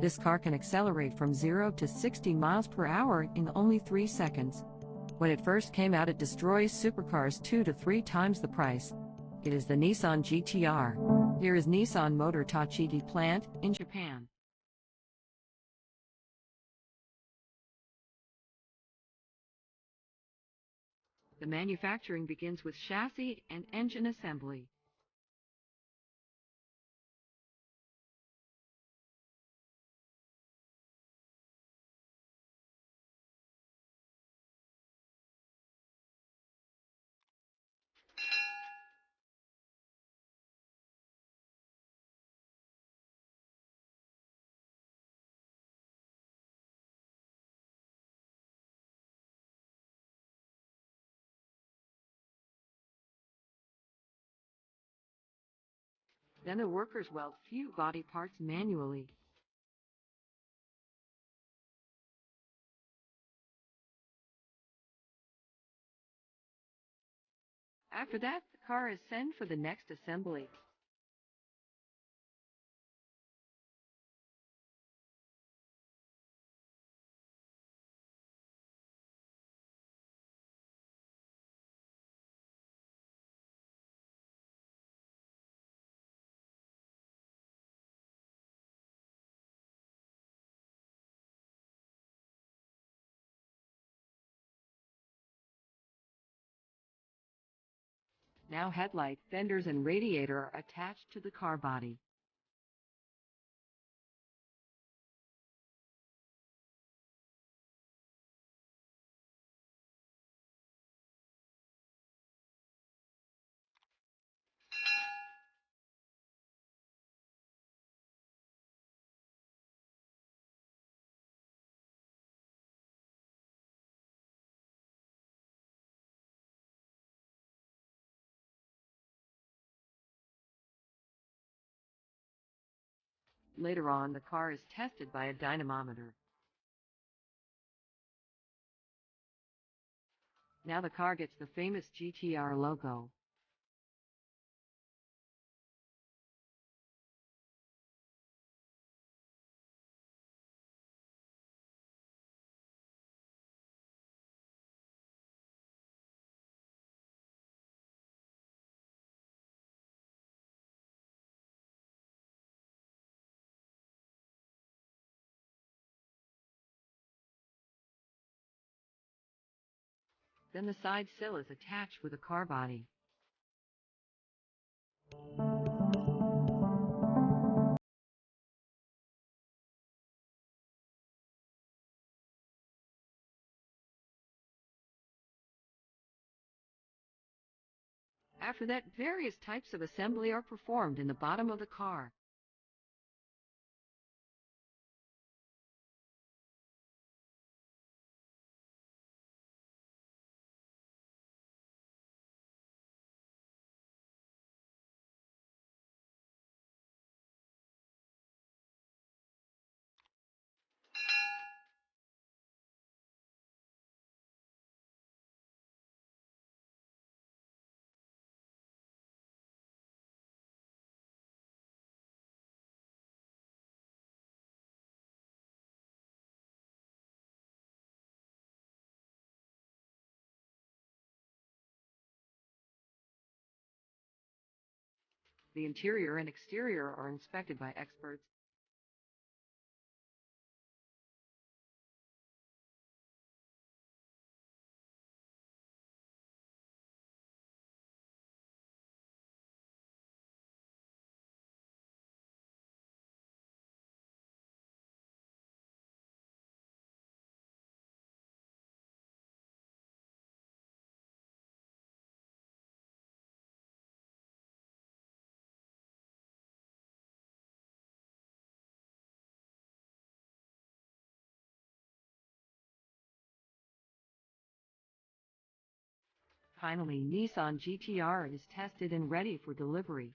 This car can accelerate from 0 to 60 miles per hour in only 3 seconds. When it first came out, it destroys supercars 2 to 3 times the price. It is the Nissan GT-R. Here is Nissan Motor Tochigi plant in Japan. The manufacturing begins with chassis and engine assembly. Then the workers weld few body parts manually. After that, the car is sent for the next assembly. Now headlight, fenders, and radiator are attached to the car body. Later on, the car is tested by a dynamometer. Now the car gets the famous GTR logo. Then the side sill is attached with the car body. After that, various types of assembly are performed in the bottom of the car. The interior and exterior are inspected by experts. Finally, Nissan GT-R is tested and ready for delivery.